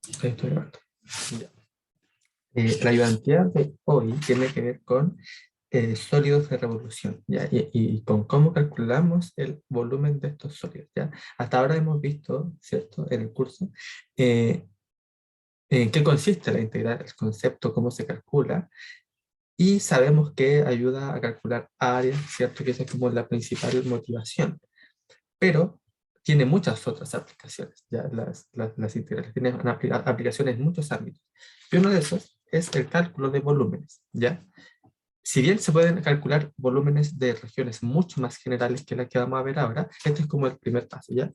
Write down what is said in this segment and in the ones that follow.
Estoy grabando. Ya. La ayudantía de hoy tiene que ver con sólidos de revolución, ¿ya? Y con cómo calculamos el volumen de estos sólidos, ¿ya? Hasta ahora hemos visto, ¿cierto?, en el curso, eh, en qué consiste la integral, el concepto, cómo se calcula, y sabemos que ayuda a calcular áreas, ¿cierto?, que esa es como la principal motivación. Pero tiene muchas otras aplicaciones, ya las integrales tienen aplicaciones en muchos ámbitos. Y uno de esos es el cálculo de volúmenes, ¿ya? Si bien se pueden calcular volúmenes de regiones mucho más generales que las que vamos a ver ahora, este es como el primer paso, ¿ya?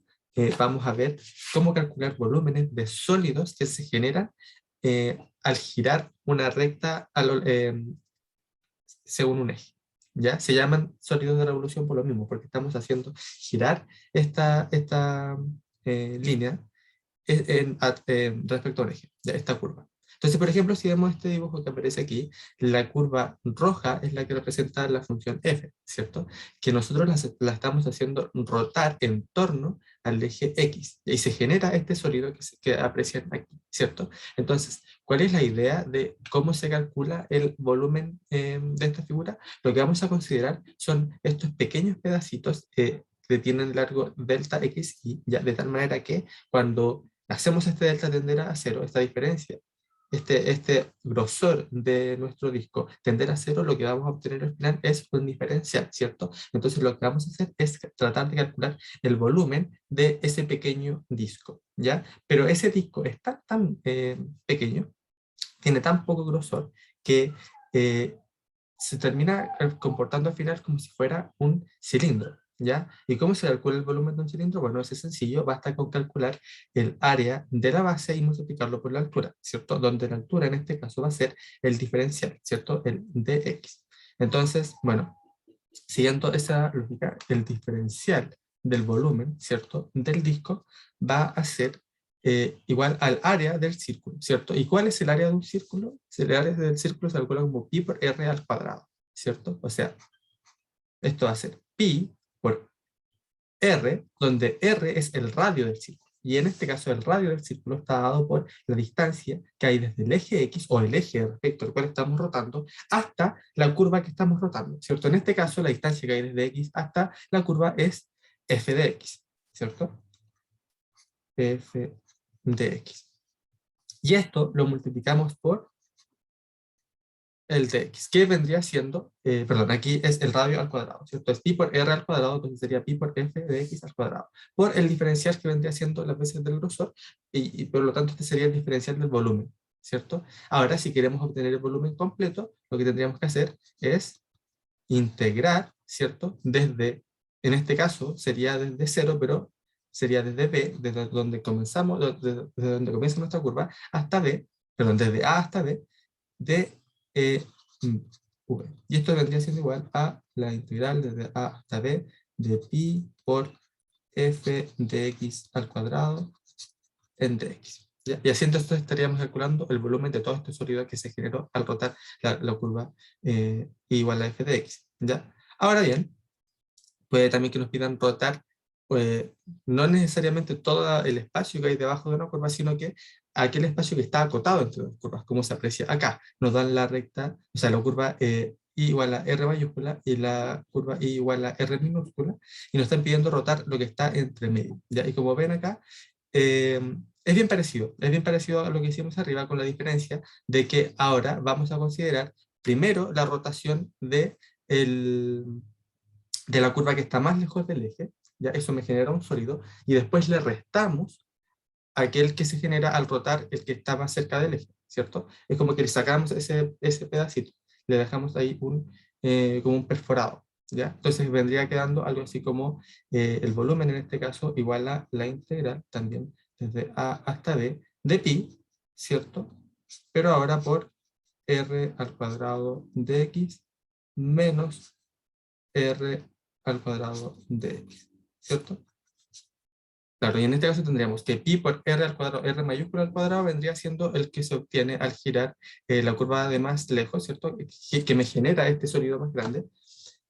Vamos a ver cómo calcular volúmenes de sólidos que se generan al girar una recta según un eje. ¿Ya? Se llaman sólidos de revolución por lo mismo, porque estamos haciendo girar esta línea respecto a un eje, ¿ya? Esta curva. Entonces, por ejemplo, si vemos este dibujo que aparece aquí, la curva roja es la que representa la función f, ¿cierto? Que nosotros la estamos haciendo rotar en torno al eje x, y se genera este sólido que aprecian aquí, ¿cierto? Entonces, ¿cuál es la idea de cómo se calcula el volumen de esta figura? Lo que vamos a considerar son estos pequeños pedacitos que tienen largo delta x, y ya de tal manera que cuando hacemos este delta tenderá a cero, esta diferencia, este grosor de nuestro disco tender a cero, lo que vamos a obtener al final es un diferencial, ¿cierto? Entonces lo que vamos a hacer es tratar de calcular el volumen de ese pequeño disco, ¿ya? Pero ese disco es tan pequeño, tiene tan poco grosor, que se termina comportando al final como si fuera un cilindro, ¿ya? ¿Y cómo se calcula el volumen de un cilindro? Bueno, es sencillo, basta con calcular el área de la base y multiplicarlo por la altura, ¿cierto? Donde la altura en este caso va a ser el diferencial, ¿cierto? El dx. Entonces, bueno, siguiendo esa lógica, el diferencial del volumen, ¿cierto?, del disco va a ser igual al área del círculo, ¿cierto? ¿Y cuál es el área de un círculo? El área del círculo se calcula como pi por r al cuadrado, ¿cierto? O sea, esto va a ser pi por r, donde r es el radio del círculo. Y en este caso el radio del círculo está dado por la distancia que hay desde el eje X, o el eje respecto al cual estamos rotando, hasta la curva que estamos rotando, ¿cierto? En este caso la distancia que hay desde X hasta la curva es f de X, ¿cierto? F de X. Y esto lo multiplicamos por el dx, que vendría siendo, perdón, aquí es el radio al cuadrado, ¿cierto? Es pi por r al cuadrado, entonces sería pi por f de x al cuadrado, por el diferencial que vendría siendo las veces del grosor, y por lo tanto este sería el diferencial del volumen, ¿cierto? Ahora, si queremos obtener el volumen completo, lo que tendríamos que hacer es integrar, ¿cierto? Desde, en este caso, sería desde cero, pero sería desde b, desde donde comenzamos, desde donde comienza nuestra curva, hasta b, perdón, desde a hasta b, de v. Y esto vendría siendo igual a la integral desde a hasta b de pi por f de x al cuadrado en dx. ¿Ya? Y así entonces estaríamos calculando el volumen de todo este sólido que se generó al rotar la curva igual a f de x. ¿Ya? Ahora bien, puede también que nos pidan rotar no necesariamente todo el espacio que hay debajo de una curva, sino que aquel espacio que está acotado entre las curvas, como se aprecia acá. Nos dan la recta, o sea, la curva I igual a R mayúscula y la curva I igual a R minúscula, y nos están pidiendo rotar lo que está entre medio, ¿ya? Y como ven acá, es bien parecido a lo que hicimos arriba, con la diferencia de que ahora vamos a considerar primero la rotación de la curva que está más lejos del eje, ¿ya? Eso me genera un sólido, y después le restamos aquel que se genera al rotar el que está más cerca del eje, ¿cierto? Es como que le sacamos ese pedacito, le dejamos ahí como un perforado, ¿ya? Entonces vendría quedando algo así como el volumen, en este caso, igual a la integral también desde a hasta b de pi, ¿cierto? Pero ahora por r al cuadrado de x menos r al cuadrado de x, ¿cierto? Claro, y en este caso tendríamos que pi por r al cuadrado, r mayúscula al cuadrado, vendría siendo el que se obtiene al girar la curva de más lejos, ¿cierto? Que me genera este sólido más grande,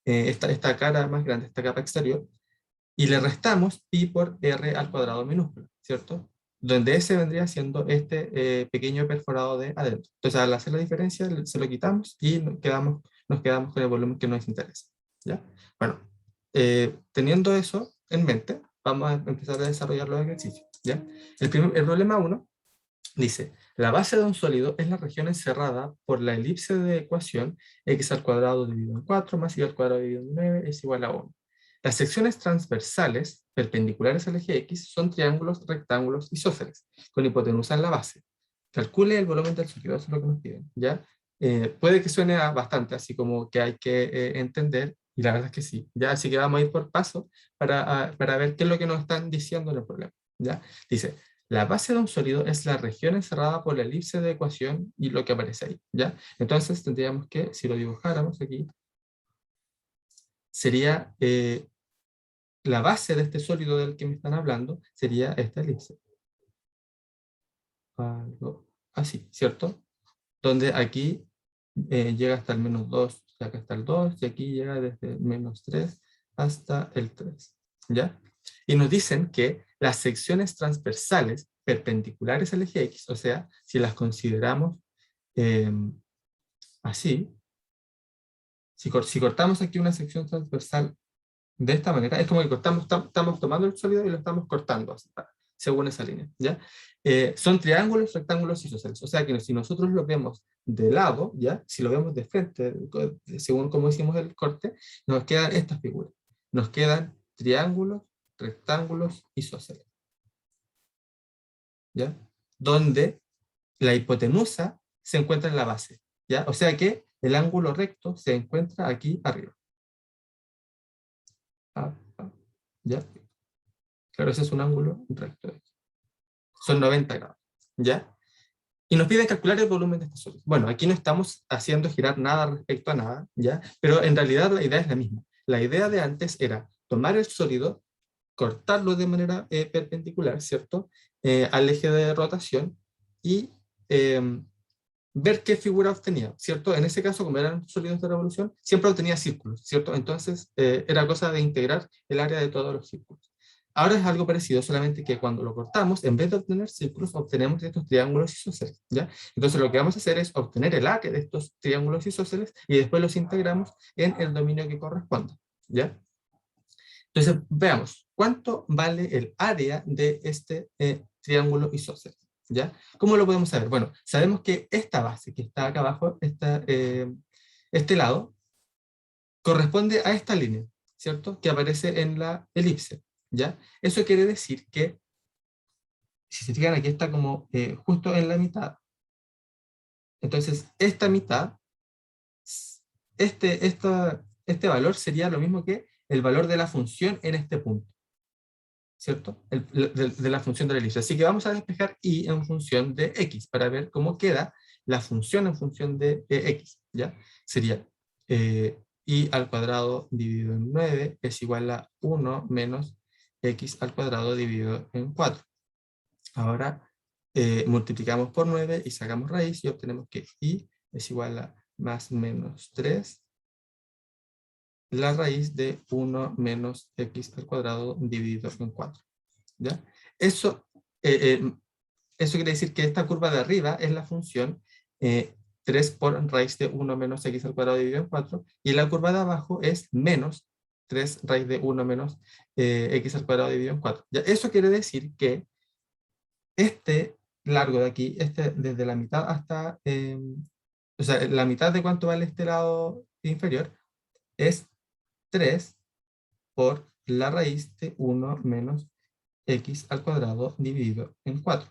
esta cara más grande, esta capa exterior, y le restamos pi por r al cuadrado minúscula, ¿cierto? donde ese vendría siendo este pequeño perforado de adentro. Entonces, al hacer la diferencia, se lo quitamos y nos quedamos con el volumen que nos interesa. ¿Ya? Bueno, teniendo eso en mente, vamos a empezar a desarrollar los ejercicios. ¿Ya? El problema 1 dice, la base de un sólido es la región encerrada por la elipse de ecuación x al cuadrado dividido en 4 más y al cuadrado dividido en 9 es igual a 1. Las secciones transversales perpendiculares al eje X son triángulos, rectángulos, isósceles, con hipotenusa en la base. Calcule el volumen del sólido, eso es lo que nos piden, ¿ya? Puede que suene bastante, así como que hay que entender, y la verdad es que sí, ¿ya? Así que vamos a ir por paso para ver qué es lo que nos están diciendo en el problema, ¿ya? Dice, la base de un sólido es la región encerrada por la elipse de ecuación y lo que aparece ahí, ¿ya? Entonces tendríamos que, si lo dibujáramos aquí, sería la base de este sólido del que me están hablando, sería esta elipse. Algo así, ¿cierto? Donde aquí llega hasta el menos 2, acá está el 2, y aquí llega desde el menos 3 hasta el 3, ¿ya? Y nos dicen que las secciones transversales perpendiculares al eje X, o sea, si las consideramos así, si cortamos aquí una sección transversal de esta manera, es como que estamos tomando el sólido y lo estamos cortando así, según esa línea, ¿ya? Son triángulos, rectángulos y isósceles, o sea que si nosotros lo vemos de lado, ¿ya? Si lo vemos de frente, según como hicimos el corte, nos quedan estas figuras. Nos quedan triángulos, rectángulos, isósceles, ¿ya? Donde la hipotenusa se encuentra en la base, ¿ya? O sea que el ángulo recto se encuentra aquí arriba. ¿Ya? Claro, ese es un ángulo recto. Son 90 grados, ¿ya? Y nos piden calcular el volumen de este sólido. Bueno, aquí no estamos haciendo girar nada respecto a nada, ¿ya? Pero en realidad la idea es la misma. La idea de antes era tomar el sólido, cortarlo de manera perpendicular, ¿cierto? Al eje de rotación y ver qué figura obtenía, ¿cierto? En ese caso, como eran sólidos de revolución, siempre obtenía círculos, ¿cierto? Entonces, era cosa de integrar el área de todos los círculos. Ahora es algo parecido, solamente que cuando lo cortamos, en vez de obtener círculos, obtenemos estos triángulos isósceles, ¿ya? Entonces lo que vamos a hacer es obtener el área de estos triángulos isósceles y después los integramos en el dominio que corresponda, ¿ya? Entonces, veamos, ¿cuánto vale el área de este triángulo isósceles? ¿Ya? ¿Cómo lo podemos saber? Bueno, sabemos que esta base que está acá abajo, este lado, corresponde a esta línea, ¿cierto? Que aparece en la elipse, ¿ya? Eso quiere decir que, si se fijan, aquí está como justo en la mitad. Entonces, esta mitad, este valor sería lo mismo que el valor de la función en este punto, ¿cierto? De la función de la elipse. Así que vamos a despejar y en función de x para ver cómo queda la función en función de x, ¿ya? Sería y al cuadrado dividido en 9 es igual a 1 menos x al cuadrado dividido en 4. Ahora multiplicamos por 9 y sacamos raíz y obtenemos que y es igual a más menos 3 la raíz de 1 menos x al cuadrado dividido en 4. ¿Ya? Eso, eh, eh, eso quiere decir que esta curva de arriba es la función 3 por raíz de 1 menos x al cuadrado dividido en 4, y la curva de abajo es menos 3 raíz de 1 menos x al cuadrado dividido en 4. ¿Ya? Eso quiere decir que este largo de aquí, desde la mitad hasta, o sea, la mitad de cuánto vale este lado inferior, es 3 por la raíz de 1 menos x al cuadrado dividido en 4.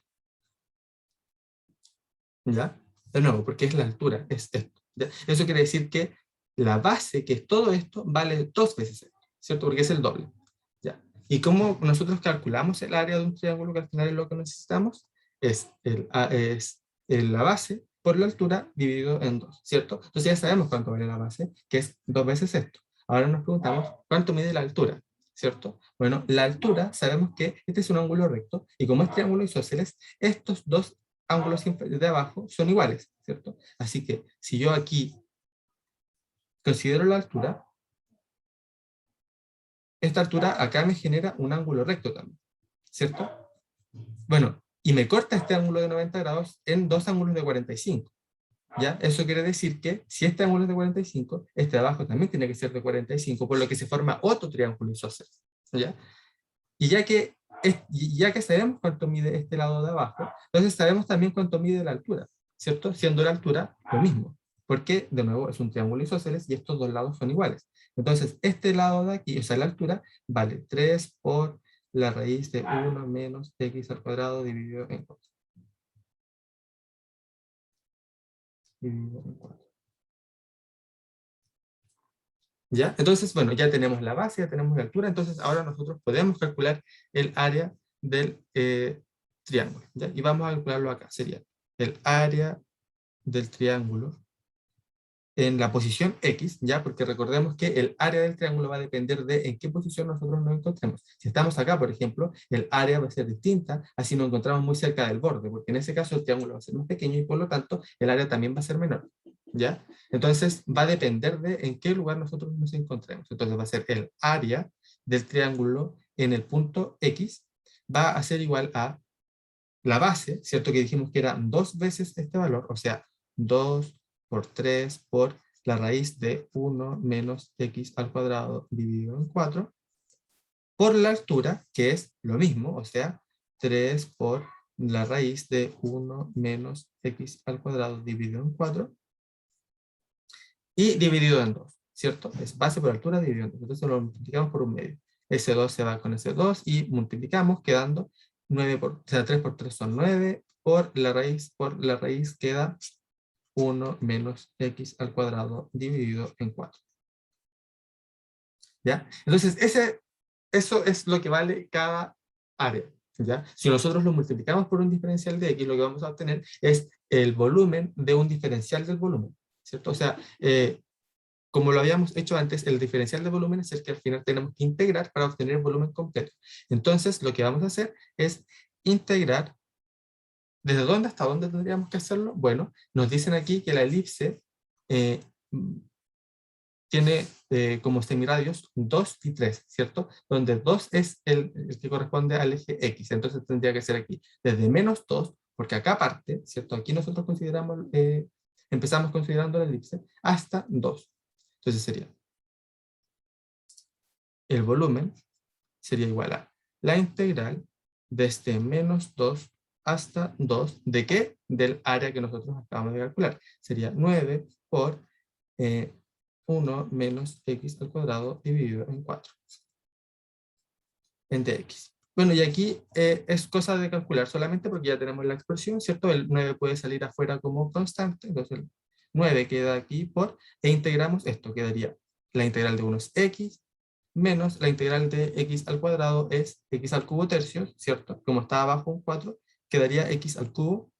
¿Ya? De nuevo, porque es la altura, es esto. ¿Ya? Eso quiere decir que la base, que es todo esto, vale 2 veces esto, ¿cierto? Porque es el doble. ¿Ya? ¿Y cómo nosotros calculamos el área de un triángulo, que al final es lo que necesitamos? Es la base por la altura dividido en 2, ¿cierto? Entonces ya sabemos cuánto vale la base, que es 2 veces esto. Ahora nos preguntamos cuánto mide la altura, ¿cierto? Bueno, la altura, sabemos que este es un ángulo recto, y como es triángulo isósceles, estos dos ángulos de abajo son iguales, ¿cierto? Así que si yo aquí considero la altura, esta altura acá me genera un ángulo recto también, ¿cierto? Bueno, y me corta este ángulo de 90 grados en dos ángulos de 45. ¿Ya? Eso quiere decir que si este ángulo es de 45, este de abajo también tiene que ser de 45, por lo que se forma otro triángulo isósceles. ¿Ya? Y ya que sabemos cuánto mide este lado de abajo, entonces sabemos también cuánto mide la altura, ¿cierto? Siendo la altura lo mismo, porque de nuevo es un triángulo isósceles y estos dos lados son iguales. Entonces este lado de aquí, o sea, la altura, vale 3 por la raíz de 1 menos x al cuadrado dividido en 4. Dividido en 4. ¿Ya? Entonces, bueno, ya tenemos la base, ya tenemos la altura, entonces ahora nosotros podemos calcular el área del triángulo, ¿ya? Y vamos a calcularlo acá, sería el área del triángulo en la posición X, ¿ya? Porque recordemos que el área del triángulo va a depender de en qué posición nosotros nos encontremos. Si estamos acá, por ejemplo, el área va a ser distinta a si nos encontramos muy cerca del borde, porque en ese caso el triángulo va a ser más pequeño y por lo tanto el área también va a ser menor, ¿ya? Entonces va a depender de en qué lugar nosotros nos encontremos. Entonces va a ser el área del triángulo en el punto X, va a ser igual a la base, ¿cierto? Que dijimos que era 2 veces este valor, o sea, 2 por 3 por la raíz de 1 menos x al cuadrado dividido en 4, por la altura, que es lo mismo, o sea, 3 por la raíz de 1 menos x al cuadrado dividido en 4, y dividido en 2, ¿cierto? Es base por altura dividido en 2, entonces lo multiplicamos por un medio. Ese 2 se va con ese 2 y multiplicamos quedando 9 por, o sea, 3 por 3 son 9, por la raíz queda 1 menos x al cuadrado dividido en 4. ¿Ya? Entonces, eso es lo que vale cada área. ¿Ya? Si nosotros lo multiplicamos por un diferencial de x, lo que vamos a obtener es el volumen de un diferencial del volumen. ¿Cierto? O sea, como lo habíamos hecho antes, el diferencial de volumen es el que al final tenemos que integrar para obtener el volumen completo. Entonces, lo que vamos a hacer es integrar. ¿Desde dónde hasta dónde tendríamos que hacerlo? Bueno, nos dicen aquí que la elipse eh, tiene como semiradios 2 y 3, ¿cierto? Donde 2 es el que corresponde al eje X, entonces tendría que ser aquí desde menos 2, porque acá parte, ¿cierto? Aquí nosotros consideramos, empezamos considerando la elipse, hasta 2. Entonces sería, el volumen sería igual a la integral desde menos 2 hasta 2, ¿de qué? Del área que nosotros acabamos de calcular. Sería 9 por 1 menos x al cuadrado dividido en 4 en dx. Bueno, y aquí es cosa de calcular solamente porque ya tenemos la expresión, ¿cierto? El 9 puede salir afuera como constante, entonces el 9 queda aquí por, e integramos esto, quedaría la integral de 1 es x, menos la integral de x al cuadrado es x al cubo tercios, ¿cierto? Como está abajo un 4, quedaría x al cubo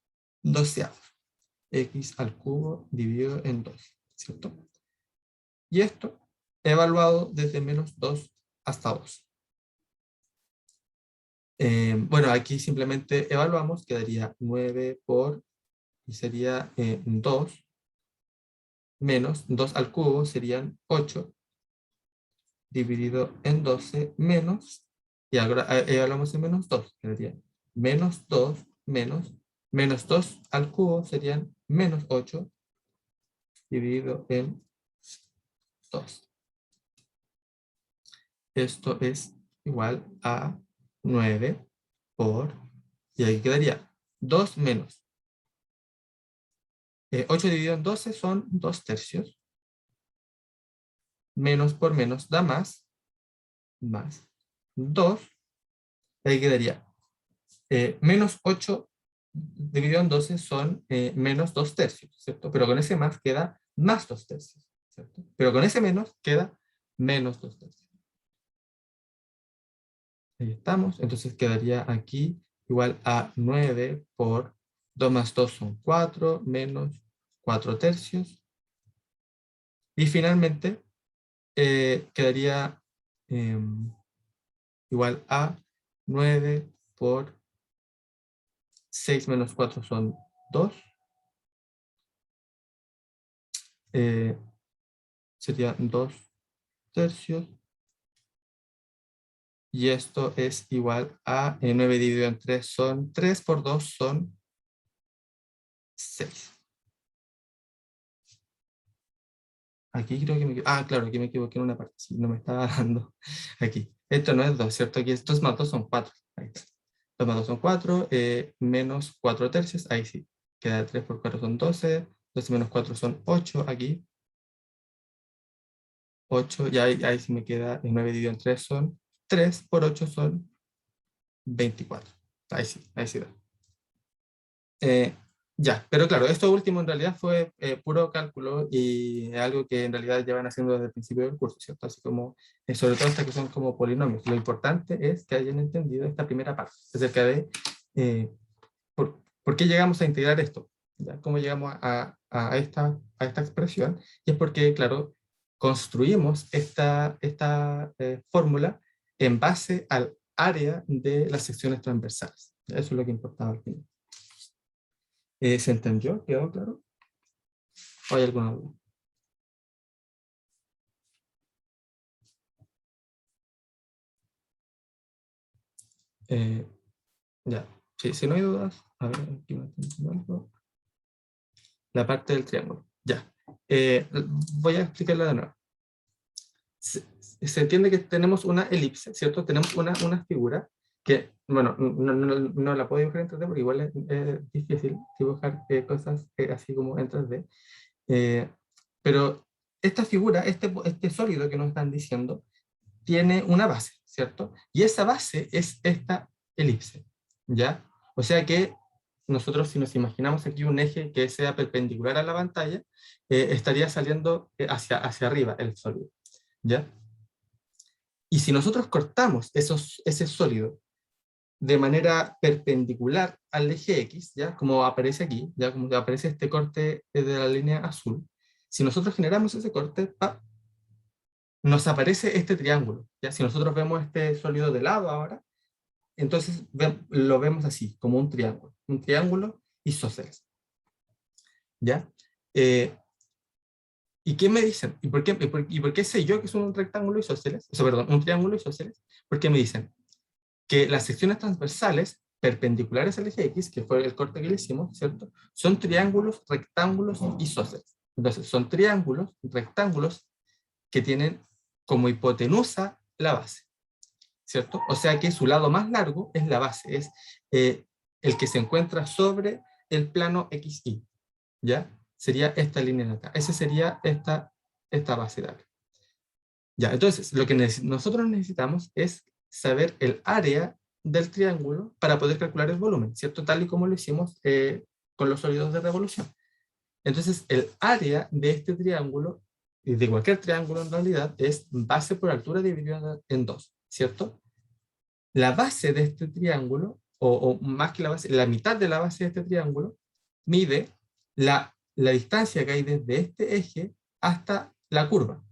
doceavos. X al cubo dividido en 2, ¿cierto? Y esto evaluado desde menos 2 hasta 2. Bueno, aquí simplemente evaluamos, quedaría 9 por, y sería 2, menos 2 al cubo serían 8, dividido en 12, menos, y ahora evaluamos en menos 2, quedaría menos 2, menos 2 al cubo serían menos 8, dividido en 2. Esto es igual a 9 por, y ahí quedaría 2 menos 8 dividido en 12 son 2 tercios, menos por menos da más 2, ahí quedaría menos 8 dividido en 12 son menos 2 tercios, ¿cierto? Pero con ese más queda más 2 tercios, ¿cierto? Pero con ese menos queda menos 2 tercios. Ahí estamos, entonces quedaría aquí igual a 9 por 2 más 2 son 4, menos 4 tercios. Y finalmente quedaría igual a 9 por 6 menos 4 son 2. Sería 2 tercios y esto es igual a 9 dividido en 3 son 3 por 2 son 6. Aquí creo que claro, aquí me equivoqué en una parte, sí, no me estaba dando aquí. Esto no es 2, ¿cierto? Aquí estos más 2 son 4. Ahí está. 2 más 2 son 4, menos 4 tercios, ahí sí. Queda 3 por 4 son 12, 12 menos 4 son 8 aquí. 8, y ahí sí me queda, 9 dividido en 3 son 3 por 8 son 24. Ahí sí da. Eh, ya, pero claro, esto último en realidad fue puro cálculo y es algo que en realidad llevan haciendo desde el principio del curso, ¿cierto? Así como, sobre todo estas que son como polinomios. Lo importante es que hayan entendido esta primera parte, acerca de eh, por qué llegamos a integrar esto, ¿ya? ¿Cómo llegamos a esta expresión? Y es porque, claro, construimos esta fórmula en base al área de las secciones transversales. Eso es lo que importaba al final. ¿Se entendió? ¿Quedó claro? ¿O hay alguna duda? Eh, ya. Sí, si no hay dudas, a ver, aquí me estoy diciendo algo. La parte del triángulo. Ya. Voy a explicarla de nuevo. Se entiende que tenemos una elipse, ¿cierto? Tenemos una figura que, bueno, no la puedo dibujar en 3D porque igual es difícil dibujar cosas así como en 3D. Pero esta figura, este sólido que nos están diciendo, tiene una base, ¿cierto? Y esa base es esta elipse, ¿ya? O sea que nosotros, si nos imaginamos aquí un eje que sea perpendicular a la pantalla, estaría saliendo hacia arriba el sólido, ¿ya? Y si nosotros cortamos ese sólido de manera perpendicular al eje X, ¿ya? Como aparece aquí, ¿ya? Como aparece este corte de la línea azul, si nosotros generamos ese corte, ¡pap!, nos aparece este triángulo, ¿ya? Si nosotros vemos este sólido de lado ahora, entonces lo vemos así, como un triángulo isósceles, ¿ya? Eh, ¿Y qué me dicen? ¿Y por qué sé yo que es un rectángulo isósceles? O sea, perdón, un triángulo isósceles. Porque me dicen que las secciones transversales perpendiculares al eje X, que fue el corte que le hicimos, ¿cierto? Son triángulos, rectángulos isósceles. Entonces, son triángulos, rectángulos que tienen como hipotenusa la base, ¿cierto? O sea que su lado más largo es la base, es el que se encuentra sobre el plano XY, ¿ya? Sería esta línea de acá. Esa sería esta base de acá. Ya, entonces, lo que nosotros necesitamos es saber el área del triángulo para poder calcular el volumen, ¿cierto? Tal y como lo hicimos con los sólidos de revolución. Entonces, el área de este triángulo, y de cualquier triángulo en realidad, es base por altura dividida en 2, ¿cierto? La base de este triángulo, o más que la base, la mitad de la base de este triángulo, mide la distancia que hay desde este eje hasta la curva,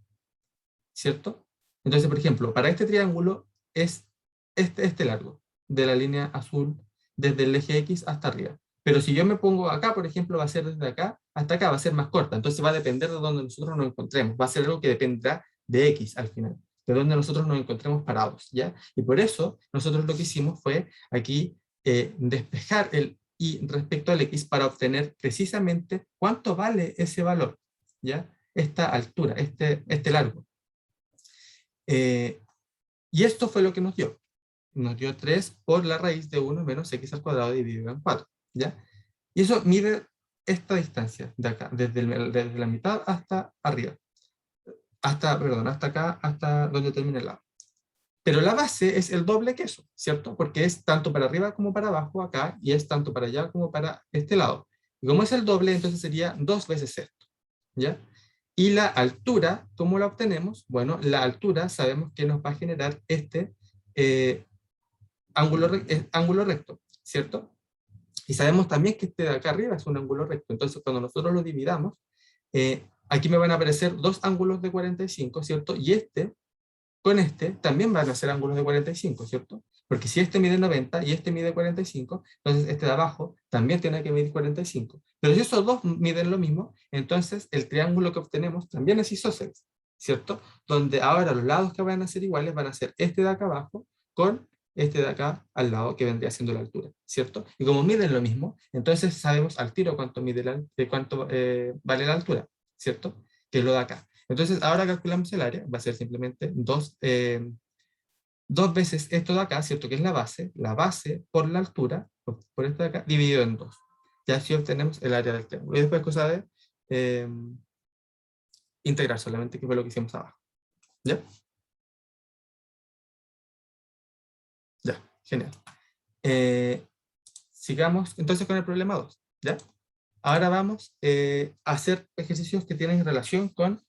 ¿cierto? Entonces, por ejemplo, para este triángulo es este largo, de la línea azul, desde el eje X hasta arriba. Pero si yo me pongo acá, por ejemplo, va a ser desde acá hasta acá, va a ser más corta. Entonces va a depender de donde nosotros nos encontremos. Va a ser algo que dependerá de X al final, de donde nosotros nos encontremos parados, ¿ya? Y por eso nosotros lo que hicimos fue aquí despejar el Y respecto al X para obtener precisamente cuánto vale ese valor, ¿ya? Esta altura, este largo. Y esto fue lo que nos dio. Nos dio 3 por la raíz de 1 menos x al cuadrado dividido en 4, ¿ya? Y eso mide esta distancia de acá, desde la mitad hasta arriba. Hasta acá, hasta donde termina el lado. Pero la base es el doble que eso, ¿cierto? Porque es tanto para arriba como para abajo acá, y es tanto para allá como para este lado. Y como es el doble, entonces sería 2 veces esto, ¿ya? Y la altura, ¿cómo la obtenemos? Bueno, la altura sabemos que nos va a generar este eh, ángulo recto, ¿cierto? Y sabemos también que este de acá arriba es un ángulo recto. Entonces, cuando nosotros lo dividamos, aquí me van a aparecer dos ángulos de 45, ¿cierto? Y con este también van a ser ángulos de 45, ¿cierto? Porque si este mide 90 y este mide 45, entonces este de abajo también tiene que medir 45. Pero si esos dos miden lo mismo, entonces el triángulo que obtenemos también es isósceles, ¿cierto? Donde ahora los lados que van a ser iguales van a ser este de acá abajo con este de acá al lado, que vendría siendo la altura, ¿cierto? Y como miden lo mismo, entonces sabemos al tiro cuánto, vale la altura, ¿cierto? Que es lo de acá. Entonces, ahora calculamos el área, va a ser simplemente dos veces esto de acá, ¿cierto? Que es la base por la altura, por esto de acá, dividido en 2. Y así obtenemos el área del triángulo. Y después cosa de eh, integrar solamente, que fue lo que hicimos abajo. ¿Ya? Ya, genial. Sigamos entonces con el problema 2, ¿ya? Ahora vamos a hacer ejercicios que tienen relación con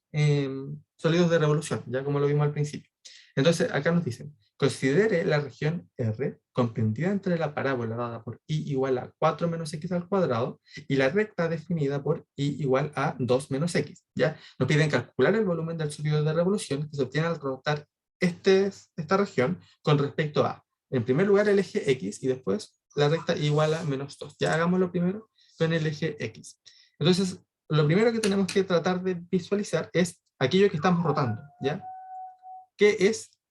sólidos de revolución, ya como lo vimos al principio. Entonces, acá nos dicen, considere la región R comprendida entre la parábola dada por I igual a 4 menos X al cuadrado y la recta definida por I igual a 2 menos X, ¿ya? Nos piden calcular el volumen del sólido de revolución que se obtiene al rotar esta región con respecto a, en primer lugar, el eje X y después la recta igual a menos 2. Ya hagámoslo primero con el eje X. Entonces, lo primero que tenemos que tratar de visualizar es aquello que estamos rotando, ¿ya?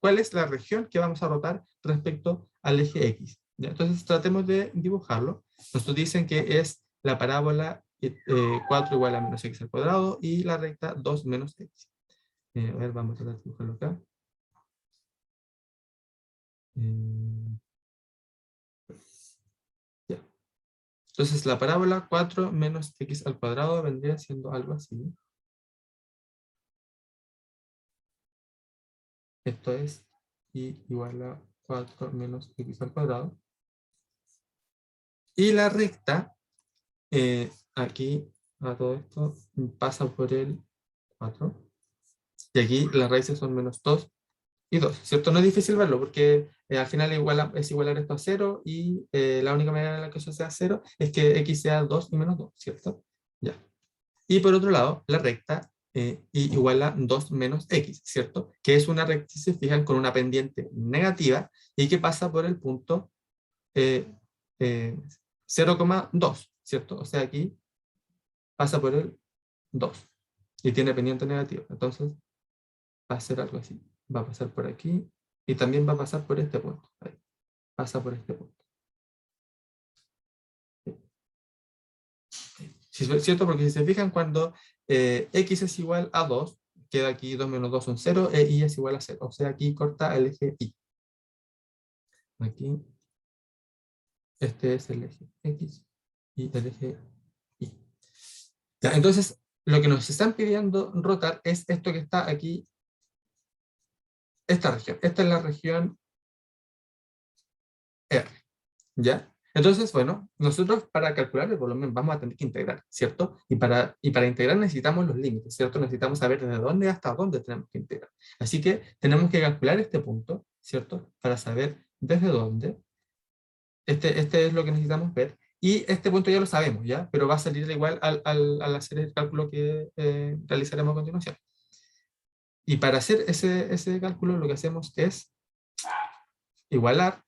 ¿Cuál es la región que vamos a rotar respecto al eje X? ¿Ya? Entonces, tratemos de dibujarlo. Nos dicen que es la parábola 4 igual a menos X al cuadrado y la recta 2 menos X. A ver, vamos a tratar de dibujarlo acá. Ya. Entonces, la parábola 4 menos X al cuadrado vendría siendo algo así. Esto es y igual a 4 menos X al cuadrado. Y la recta, aquí a todo esto, pasa por el 4. Y aquí las raíces son menos 2 y 2, ¿cierto? No es difícil verlo porque al final es igualar esto a 0 y la única manera en la que eso sea 0 es que X sea 2 y menos 2, ¿cierto? Ya. Y por otro lado, la recta y igual a 2 menos X, ¿cierto? Que es una recta, si se fijan, con una pendiente negativa y que pasa por el punto eh, eh, 0,2, ¿cierto? O sea, aquí pasa por el 2 y tiene pendiente negativa. Entonces, va a ser algo así. Va a pasar por aquí y también va a pasar por este punto. Ahí. Pasa por este punto. Sí, es cierto, porque si se fijan, cuando X es igual a 2, queda aquí 2 menos 2 son 0, e Y es igual a 0. O sea, aquí corta el eje Y. Aquí, este es el eje X y el eje Y. Ya, entonces, lo que nos están pidiendo rotar es esto que está aquí, esta región. Esta es la región R, ¿ya? Entonces, bueno, nosotros para calcular el volumen vamos a tener que integrar, ¿cierto? Y para integrar necesitamos los límites, ¿cierto? Necesitamos saber desde dónde hasta dónde tenemos que integrar. Así que tenemos que calcular este punto, ¿cierto? Para saber desde dónde. Este es lo que necesitamos ver. Y este punto ya lo sabemos, ¿ya? Pero va a salir igual al hacer el cálculo que realizaremos a continuación. Y para hacer ese cálculo lo que hacemos es igualar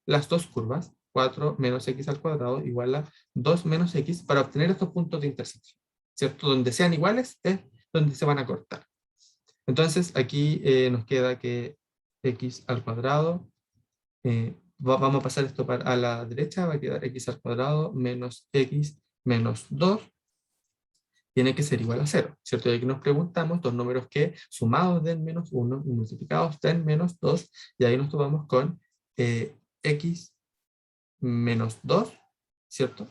las dos curvas, 4 menos X al cuadrado igual a 2 menos X, para obtener estos puntos de intersección, ¿cierto? Donde sean iguales es donde se van a cortar. Entonces aquí nos queda que X al cuadrado, vamos a pasar esto a la derecha, va a quedar X al cuadrado menos X menos 2, tiene que ser igual a 0, ¿cierto? Y aquí nos preguntamos dos números que sumados den menos 1 y multiplicados den menos 2, y ahí nos tomamos con X menos 2, ¿cierto?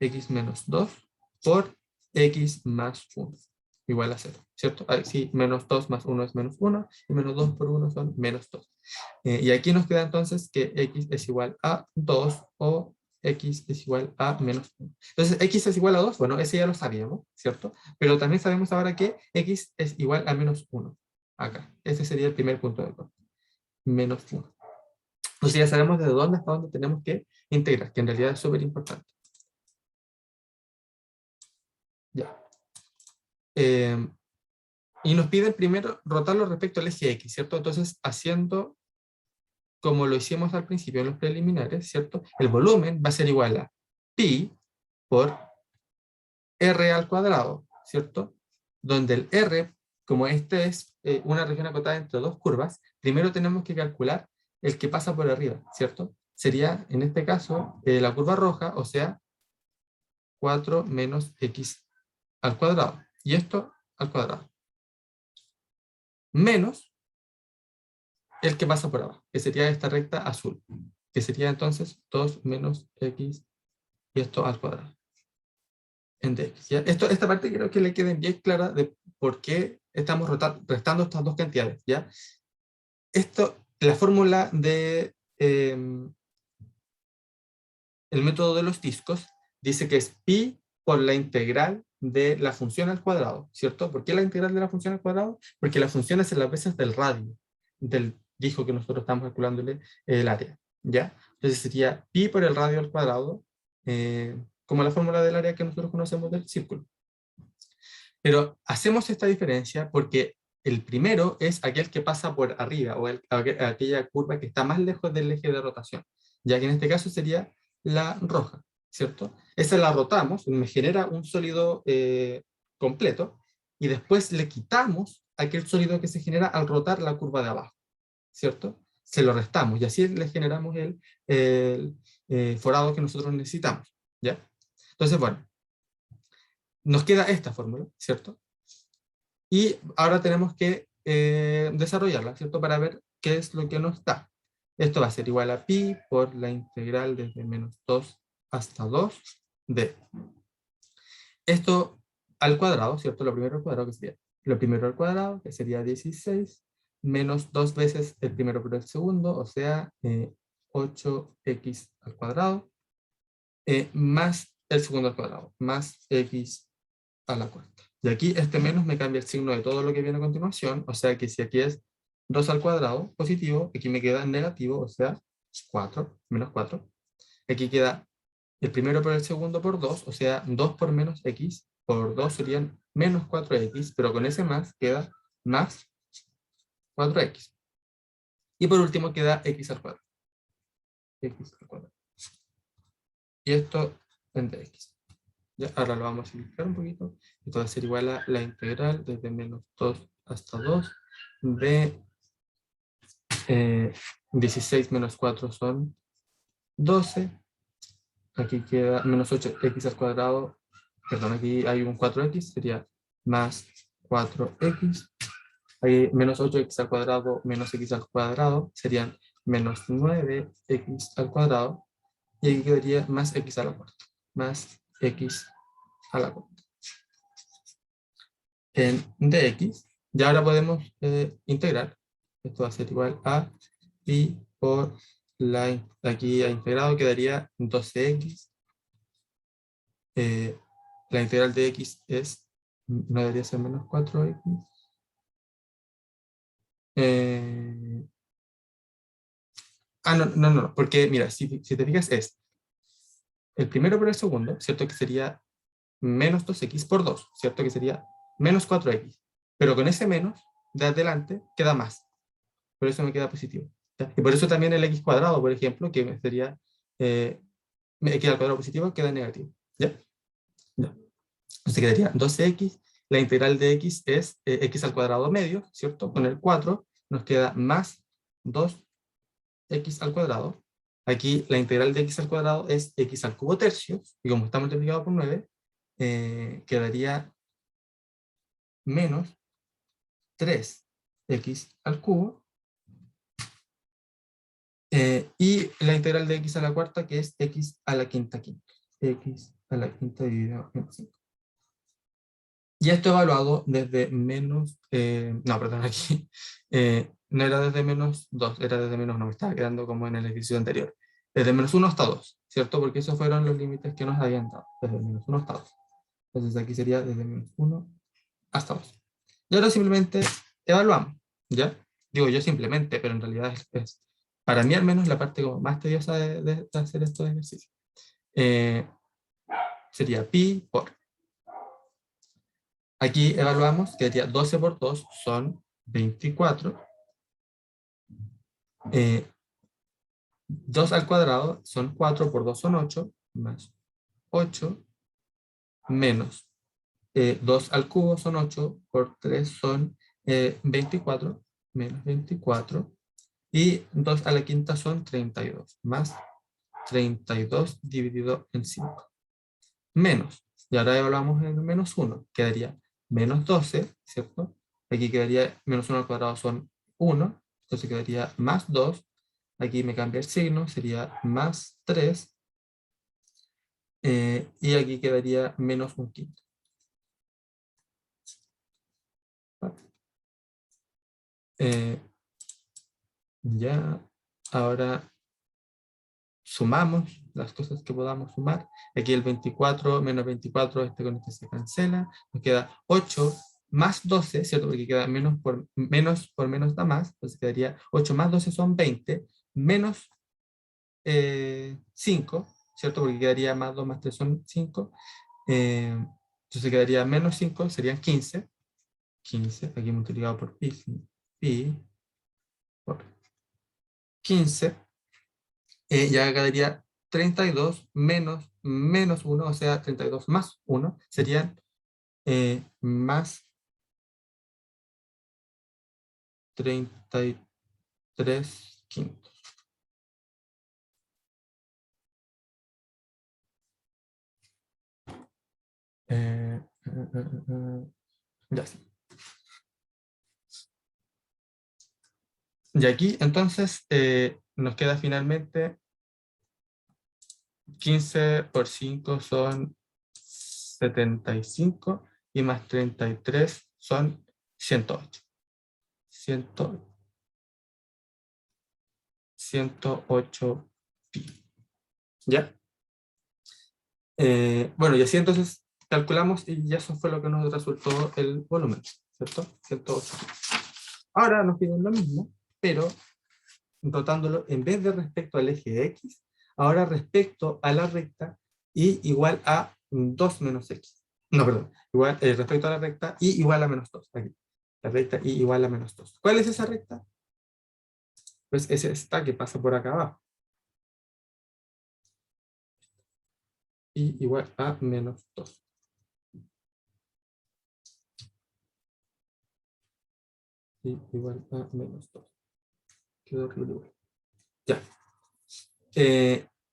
X menos 2 por X más 1, igual a 0, ¿cierto? Ahí sí, menos 2 más 1 es menos 1, y menos 2 por 1 son menos 2. Y aquí nos queda entonces que X es igual a 2 o X es igual a menos 1. Entonces, X es igual a 2, bueno, ese ya lo sabíamos, ¿cierto? Pero también sabemos ahora que X es igual a menos 1, acá. Ese sería el primer punto de corte, menos 1. Entonces ya sabemos desde dónde hasta dónde tenemos que integrar, que en realidad es súper importante. Ya. Y nos piden primero rotarlo respecto al eje X, ¿cierto? Entonces, haciendo como lo hicimos al principio en los preliminares, ¿cierto? El volumen va a ser igual a pi por r al cuadrado, ¿cierto? Donde el r, como este es una región acotada entre dos curvas, primero tenemos que calcular el que pasa por arriba, ¿cierto? Sería, en este caso, la curva roja, o sea, 4 menos x al cuadrado. Y esto al cuadrado. Menos el que pasa por abajo, que sería esta recta azul, que sería entonces 2 menos x y esto al cuadrado. En dx. ¿Ya? Esta parte creo que le quede bien clara de por qué estamos restando estas dos cantidades. ¿Ya? La fórmula de el método de los discos dice que es pi por la integral de la función al cuadrado, ¿cierto? ¿Por qué la integral de la función al cuadrado? Porque la función es en las veces del radio, del disco que nosotros estamos calculándole el área, ¿ya? Entonces sería pi por el radio al cuadrado, como la fórmula del área que nosotros conocemos del círculo. Pero hacemos esta diferencia porque el primero es aquel que pasa por arriba, o aquella curva que está más lejos del eje de rotación, ya que en este caso sería la roja, ¿cierto? Esa la rotamos, me genera un sólido completo, y después le quitamos aquel sólido que se genera al rotar la curva de abajo, ¿cierto? Se lo restamos, y así le generamos el forado que nosotros necesitamos, ¿ya? Entonces, bueno, nos queda esta fórmula, ¿cierto? Y ahora tenemos que desarrollarla, ¿cierto? Para ver qué es lo que nos da. Esto va a ser igual a pi por la integral desde menos 2 hasta 2 de esto al cuadrado, ¿cierto? Lo primero al cuadrado, que sería lo primero al cuadrado, que sería 16, menos 2 veces el primero por el segundo, o sea, 8x al cuadrado, más el segundo al cuadrado, más x a la cuarta. Y aquí este menos me cambia el signo de todo lo que viene a continuación, o sea que si aquí es 2 al cuadrado positivo, aquí me queda negativo, o sea, 4, menos 4. Aquí queda el primero por el segundo por 2, o sea, 2 por menos x por 2 serían menos 4x, pero con ese más queda más 4x. Y por último queda x al cuadrado. X al cuadrado. Y esto en dx. Ya, ahora lo vamos a simplificar un poquito. Esto va a ser igual a la integral desde menos 2 hasta 2 de 16 menos 4 son 12. Aquí queda menos 8x al cuadrado. Perdón, aquí hay un 4x, sería más 4x. Ahí menos 8x al cuadrado menos x al cuadrado serían menos 9x al cuadrado. Y aquí quedaría más x a la cuarta. Más x a la cuarta. En dx, ya ahora podemos integrar. Esto va a ser igual a pi por aquí a integrado quedaría 12x. La integral de x no debería ser menos 4x. No, porque mira, si te fijas es el primero por el segundo, ¿cierto? Que sería menos 2x por 2, ¿cierto? Que sería menos 4x. Pero con ese menos de adelante queda más. Por eso me queda positivo. ¿Ya? Y por eso también el x cuadrado, por ejemplo, que sería x al cuadrado positivo, queda negativo. ¿Ya? Ya. Entonces quedaría 12x. La integral de x es x al cuadrado medio, ¿cierto? Con el 4 nos queda más 2x al cuadrado. Aquí la integral de x al cuadrado es x al cubo tercios, y como está multiplicado por 9, quedaría menos 3x al cubo, y la integral de x a la cuarta, que es x a la quinta quinta. X a la quinta dividido en 5. Y esto evaluado desde menos, no, perdón, aquí, no era desde menos 2, era desde menos 1, me estaba quedando como en el ejercicio anterior. Desde menos 1 hasta 2, ¿cierto? Porque esos fueron los límites que nos habían dado, desde menos 1 hasta 2. Entonces aquí sería desde menos 1 hasta 2. Y ahora simplemente evaluamos, ¿ya? Digo yo simplemente, pero en realidad es para mí al menos la parte como más tediosa de hacer estos ejercicios. Sería pi por. Aquí evaluamos que sería 12 por 2 son 24. 2 al cuadrado son 4 por 2 son 8, más 8, menos 2 al cubo son 8, por 3 son 24 menos 24, y 2 a la quinta son 32, más 32 dividido en 5, menos, y ahora evaluamos el menos 1, quedaría menos 12, ¿cierto? Aquí quedaría menos 1 al cuadrado son 1, entonces quedaría más 2, aquí me cambia el signo, sería más 3, y aquí quedaría menos un quinto. Ya, ahora sumamos las cosas que podamos sumar. Aquí el 24 menos 24, este con este se cancela. Nos queda 8 más 12, ¿cierto? Porque queda menos por menos da más. Entonces quedaría 8 más 12 son 20, menos 5, ¿cierto? Porque quedaría más 2 más 3 son 5. Entonces quedaría menos 5, serían 15. 15, aquí multiplicado por pi, pi por 15. Ya quedaría 32 menos 1, o sea, 32 más 1, serían más 33 quintos. Ya sí. Y aquí, entonces, nos queda finalmente 15 por 5 son 75, y más 33 son 108. 108 pi. ¿Ya? Bueno, y así entonces calculamos y ya eso fue lo que nos resultó el volumen, ¿cierto? 108. Ahora nos piden lo mismo, pero rotándolo en vez de respecto al eje X, ahora respecto a la recta y igual a 2 menos X. No, perdón, igual, respecto a la recta y igual a menos 2. Aquí. La recta y igual a menos 2. ¿Cuál es esa recta? Pues es esta que pasa por acá abajo. Y igual a menos 2. Y igual a menos 2. Quedó igual. Ya.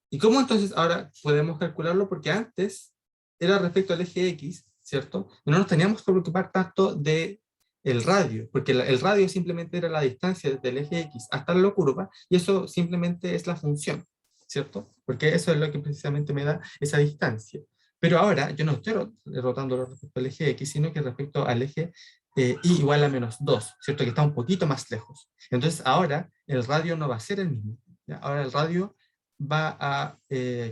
¿Y cómo entonces ahora podemos calcularlo? Porque antes era respecto al eje X, ¿cierto? Y no nos teníamos que preocupar tanto de el radio, porque el radio simplemente era la distancia desde el eje X hasta la curva, y eso simplemente es la función, ¿cierto? Porque eso es lo que precisamente me da esa distancia. Pero ahora yo no estoy rotándolo respecto al eje X, sino que respecto al eje y igual a menos 2, ¿cierto? Que está un poquito más lejos. Entonces ahora el radio no va a ser el mismo. ¿Ya? Ahora el radio va a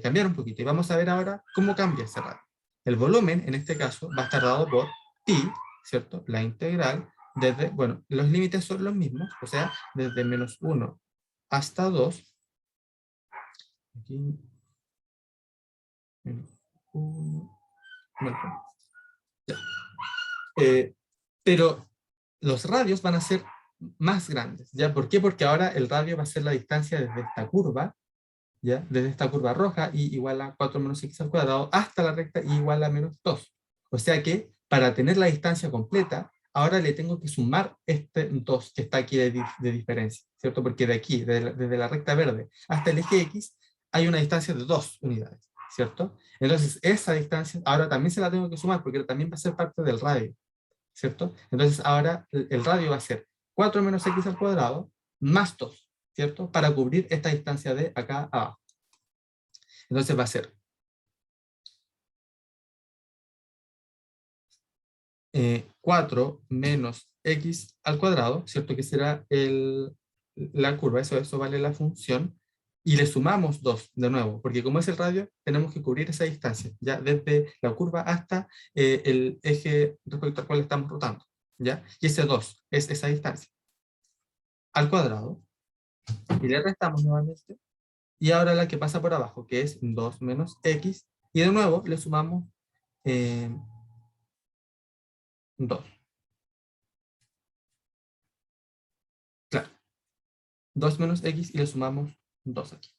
cambiar un poquito, y vamos a ver ahora cómo cambia ese radio. El volumen, en este caso, va a estar dado por pi, ¿cierto? La integral desde, bueno, los límites son los mismos, o sea, desde menos 1 hasta 2. Aquí, menos 1, bueno, ya. Pero los radios van a ser más grandes, ¿ya? ¿Por qué? Porque ahora el radio va a ser la distancia desde esta curva, ¿ya? Desde esta curva roja, y igual a 4 menos x al cuadrado, hasta la recta y igual a menos 2. O sea que, para tener la distancia completa, ahora le tengo que sumar este 2 que está aquí de diferencia, ¿cierto? Porque de aquí, desde la recta verde hasta el eje X, hay una distancia de 2 unidades, ¿cierto? Entonces, esa distancia ahora también se la tengo que sumar, porque también va a ser parte del radio, ¿cierto? Entonces, ahora el radio va a ser 4 menos x al cuadrado más 2, ¿cierto? Para cubrir esta distancia de acá a abajo. Entonces va a ser 4 menos x al cuadrado, ¿cierto? Que será la curva, eso vale la función, y le sumamos 2 de nuevo, porque como es el radio, tenemos que cubrir esa distancia, ya desde la curva hasta el eje respecto al cual estamos rotando, ¿ya? Y ese 2 es esa distancia al cuadrado, y le restamos nuevamente, y ahora la que pasa por abajo, que es 2 menos x, y de nuevo le sumamos 2. Claro, 2 menos x y le sumamos 2 aquí.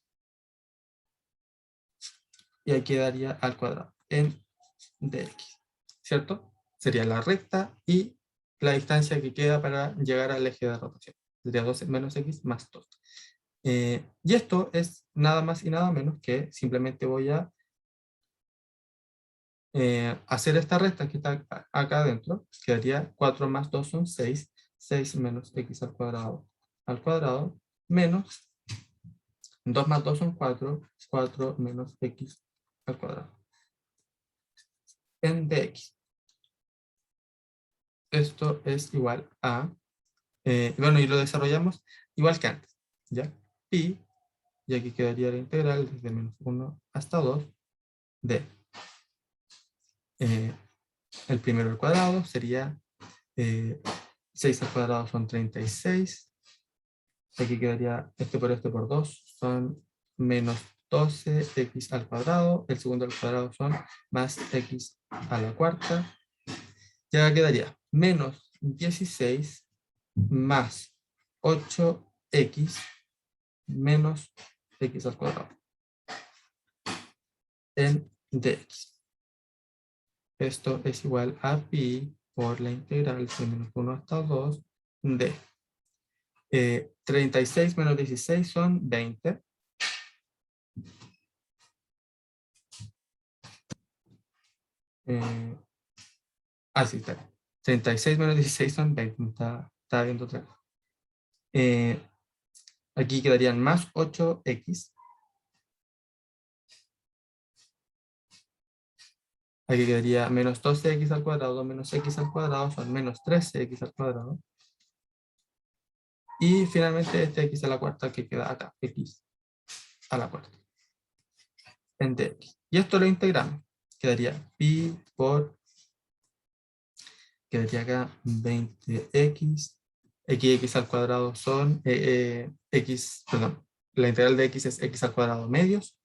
Y ahí quedaría al cuadrado en dx, ¿cierto? Sería la recta y la distancia que queda para llegar al eje de rotación. Sería 2 menos x más 2. Y esto es nada más y nada menos que simplemente voy a hacer esta resta que está acá adentro. Quedaría 4 más 2 son 6. 6 menos x al cuadrado, menos 2 más 2 son 4. 4 menos x al cuadrado. En dx. Esto es igual a, bueno, y lo desarrollamos igual que antes, ¿ya? Pi, y aquí quedaría la integral desde menos 1 hasta 2 de el primero al cuadrado sería 6 al cuadrado son 36. Aquí quedaría este por 2 son menos 12x al cuadrado. El segundo al cuadrado son más x a la cuarta. Ya quedaría menos 16 más 8x menos x al cuadrado en dx. Esto es igual a pi por la integral de menos 1 hasta 2 de 36 menos 16 son 20. Sí, está bien. 36 menos 16 son 20. Está viendo otra vez. Aquí quedarían más 8x. Aquí quedaría menos 12x al cuadrado menos x al cuadrado son menos 13x al cuadrado. Y finalmente este x a la cuarta que queda acá, x a la cuarta. En dx. Y esto lo integramos. Quedaría pi por, quedaría acá 20x. X al cuadrado son x, perdón, la integral de x es x al cuadrado medios.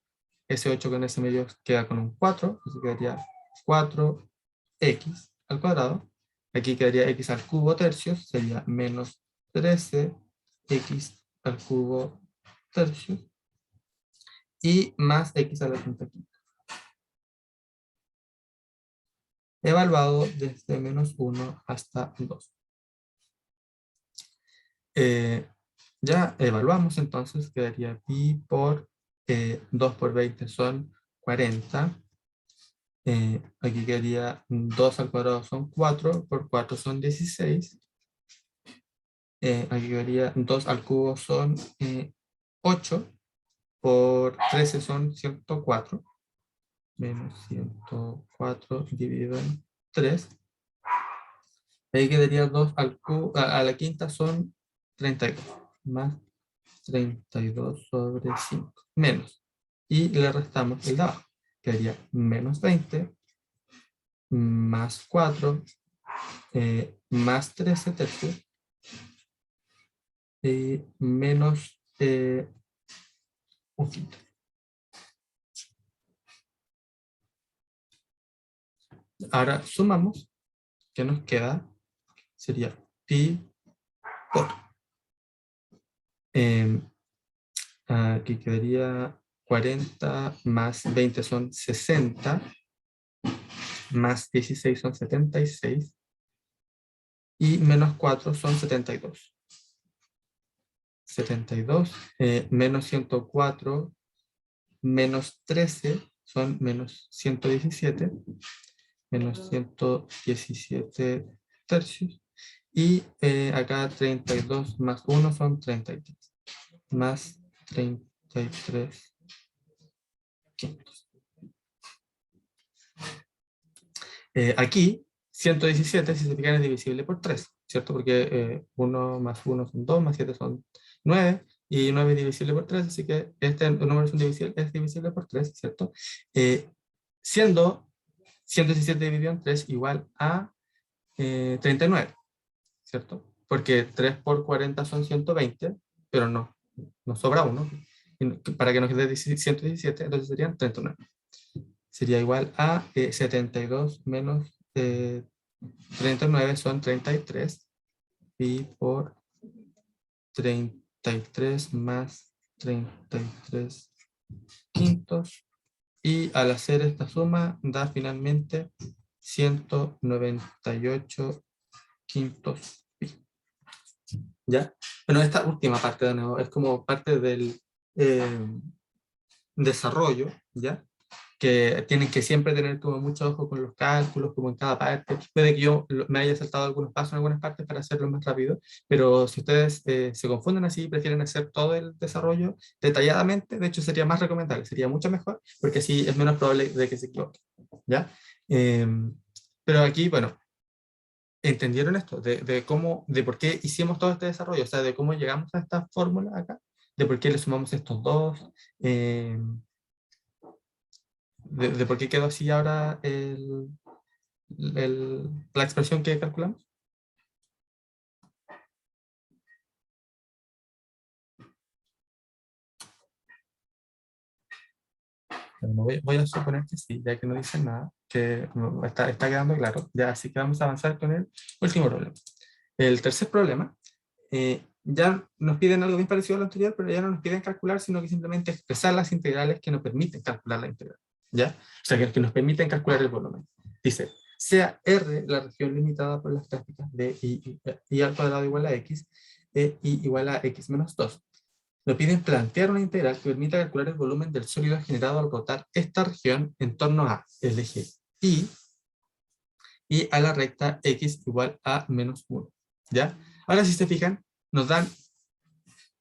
Ese 8 con ese medio queda con un 4, así quedaría 4x al cuadrado. Aquí quedaría x al cubo tercios, sería menos 13x al cubo tercios. Y más x a la quinta quinta. Evaluado desde menos 1 hasta 2. Ya evaluamos, entonces quedaría pi por 2 por 20 son 40. Aquí quedaría 2 al cuadrado son 4, por 4 son 16. Aquí quedaría 2 al cubo son 8, por 13 son 104. Menos 104 dividido en 3. Ahí quedaría 2 al cubo, a la quinta son 32, más 32 sobre 5, menos. Y le restamos el de abajo. Quedaría menos 20, más 4, más 13 tercios, y menos un quinto. Ahora sumamos, ¿qué nos queda? Sería pi por. Aquí quedaría 40 más 20 son 60, más 16 son 76, y menos 4 son 72. 72, menos 104, menos 13 son menos 117, menos 117 tercios, y acá 32 más 1 son 33, más 33 quintos. Aquí, 117, si se fijan, es divisible por 3, ¿cierto? Porque 1 más 1 son 2, más 7 son 9, y 9 es divisible por 3, así que este número es divisible por 3, ¿cierto? Siendo 117 dividido en 3 igual a 39, ¿cierto? Porque 3 por 40 son 120, pero no, nos sobra 1. Para que nos quede 117, entonces serían 39. Sería igual a 72 menos 39 son 33. Pi por 33 más 33 quintos. Y al hacer esta suma da finalmente 198 quintos pi. ¿Ya? Bueno, esta última parte de nuevo es como parte del desarrollo, ¿ya? Que tienen que siempre tener como mucho ojo con los cálculos, como en cada parte. Puede que yo me haya saltado algunos pasos en algunas partes para hacerlo más rápido, pero si ustedes se confunden así y prefieren hacer todo el desarrollo detalladamente, de hecho sería más recomendable, sería mucho mejor, porque así es menos probable de que se equivoque, ¿ya? Pero aquí, bueno, ¿entendieron esto? De cómo, de por qué hicimos todo este desarrollo, o sea, de cómo llegamos a esta fórmula acá, de por qué le sumamos estos dos, de por qué quedó así ahora la expresión que calculamos. Bueno, voy a suponer que sí, ya que no dicen nada, que no, está quedando claro. Ya, así que vamos a avanzar con el último problema. El tercer problema, ya nos piden algo bien parecido a lo anterior, pero ya no nos piden calcular, sino que simplemente expresar las integrales que nos permiten calcular la integral. ¿Ya? O sea, que nos permiten calcular el volumen. Dice, sea R la región limitada por las gráficas de y al cuadrado igual a x, e y igual a x menos 2. Nos piden plantear una integral que permita calcular el volumen del sólido generado al rotar esta región en torno a el eje y a la recta x igual a menos 1. ¿Ya? Ahora, si se fijan, nos dan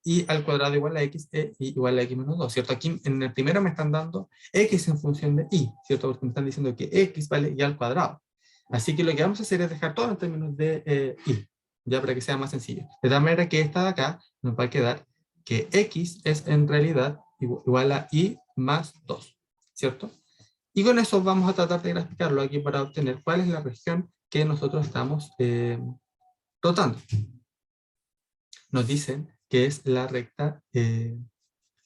y al cuadrado igual a x e y igual a x menos 2, ¿cierto? Aquí en el primero me están dando x en función de y, ¿cierto? Porque me están diciendo que x vale y al cuadrado. Así que lo que vamos a hacer es dejar todo en términos de y, ya para que sea más sencillo. De tal manera que esta de acá nos va a quedar que x es en realidad igual a y más 2, ¿cierto? Y con eso vamos a tratar de graficarlo aquí para obtener cuál es la región que nosotros estamos rotando. Nos dicen que es la recta,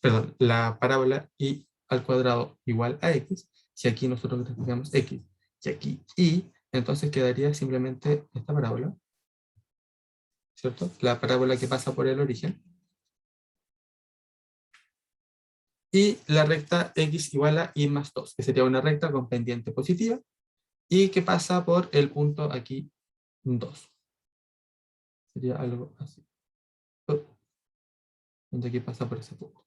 perdón, la parábola y al cuadrado igual a x. Si aquí nosotros graficamos x y aquí y, entonces quedaría simplemente esta parábola, ¿cierto? La parábola que pasa por el origen. Y la recta x igual a y más 2, que sería una recta con pendiente positiva y que pasa por el punto aquí 2. Sería algo así. Donde aquí pasa por ese punto.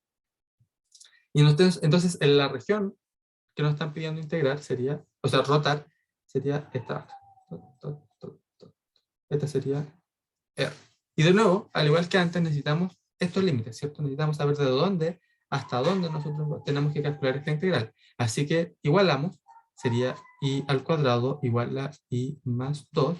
Y entonces en la región que nos están pidiendo integrar sería, o sea, rotar, sería esta. Esta sería R. Y de nuevo, al igual que antes, necesitamos estos límites, ¿cierto? Necesitamos saber de dónde hasta dónde nosotros tenemos que calcular esta integral. Así que igualamos, sería y al cuadrado igual a y más 2,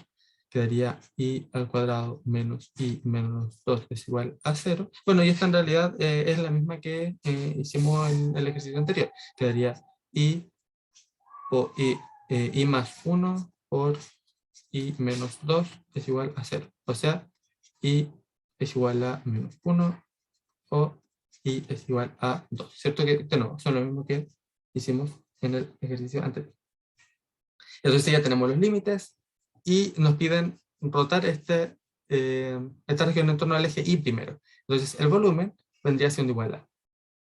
quedaría y al cuadrado menos y menos 2 es igual a 0. Bueno, y esta en realidad es la misma que hicimos en el ejercicio anterior. Quedaría y, y más 1 por y menos 2 es igual a 0. O sea, y es igual a menos 1 o y es igual a 2. ¿Cierto? Que de nuevo son lo mismo que hicimos en el ejercicio anterior. Entonces ya tenemos los límites y nos piden rotar esta región en torno al eje y primero. Entonces el volumen vendría siendo igual a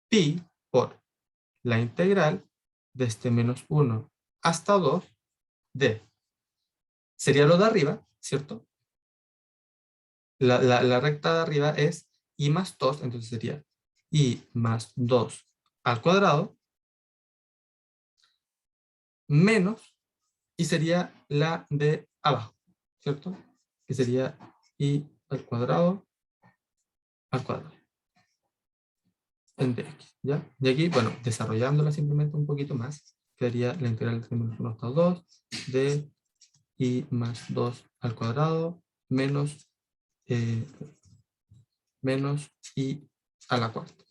pi por la integral desde menos 1 hasta 2 de, sería lo de arriba, ¿cierto? La recta de arriba es y más 2, entonces sería y más 2 al cuadrado, menos, y sería la de abajo, ¿cierto? Que sería y al cuadrado, en dx, ¿ya? Y aquí, bueno, desarrollándola simplemente un poquito más, quedaría la integral de menos 1 hasta 2 de y más 2 al cuadrado, menos, menos y a la cuarta,